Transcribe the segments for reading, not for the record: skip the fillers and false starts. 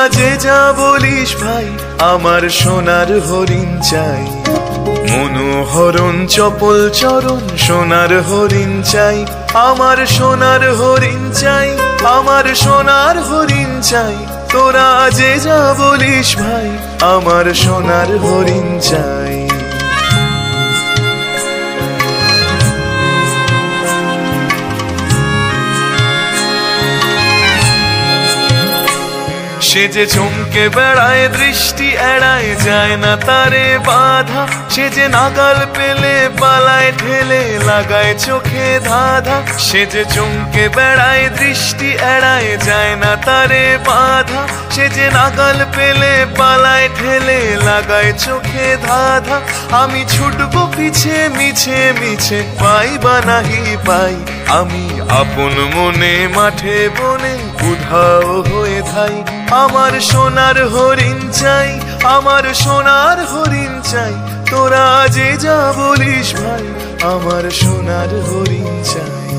যে যা বলিস ভাই, আমার সোনার হরিণ চাই। মনোহরণ চপল চরণ সোনার হরিণ চাই, আমার সোনার হরিণ চাই, আমার সোনার হরিণ চাই। তোরা যে যা বলিস ভাই, আমার সোনার হরিণ চাই। সে যে চমকে বেড়ায়, দৃষ্টি এড়ায়, যায় না তারে বাধা। সে যে নাগাল পেলে পালায় ঠেলে, লাগায় চোখে ধাঁধা। সে যে চমকে বেড়ায়, দৃষ্টি এড়ায়, যায় না তারে বাধা। সে যে নাগাল পেলে পালায় ঠেলে, লাগায় চোখে ধাঁধা। আমি ছুটবো পিছে মিছে মিছে, পাই বা নাহি পাই। আমি আপন মনে মাঠে বনে উধাও হয়ে ধাই। আমার সোনার হরিণ চাই, আমার সোনার হরিণ চাই। তোরা যে যা বলিস ভাই, আমার সোনার হরিণ চাই।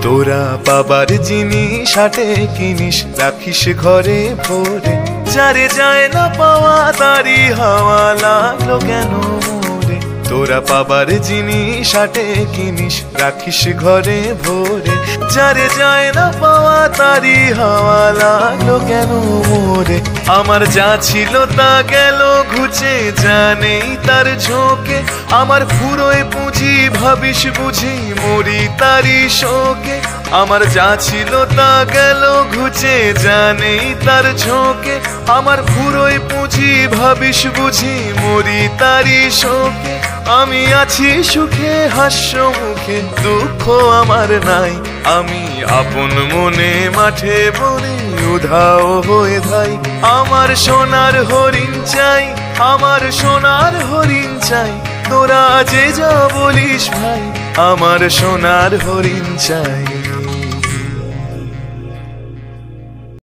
তোরা বাবার জিনিস হাটে কিনিস, রাখিস ঘরে ভরে। যারে যায় না পাওয়া, তারি হাওয়া লাগলো কেন মোরে। তোরা বাবার জিনিস হাটে কিনিস, রাখিস ঘরে ভরে। যারে যায় না পাওয়া, তারি হাওয়া লাগলো কেন মোরে। আমার যা ছিল তা গেল ঘুচে, যা নেই তার ঝোঁকে। আমার ফুরোয় পুঁজি ভাবিস বুঝি, মরি তারি শোকে। আমার যা ছিল তা গেল ঘুচে, যা নেই তার ঝোঁকে। আমার ফুরোয় পুঁজি ভাবিস বুঝি, মরি তারি শোকে। আমি আছি সুখে হাস্য মুখে, দুঃখ আমার নাই। আমি আপন মনে মাঠে বনে উধাও হয়ে ধাই। আমার সোনার হরিণ চাই, আমার সোনার হরিণ চাই। তোরা যে যা বলিস ভাই, আমার সোনার হরিণ চাই।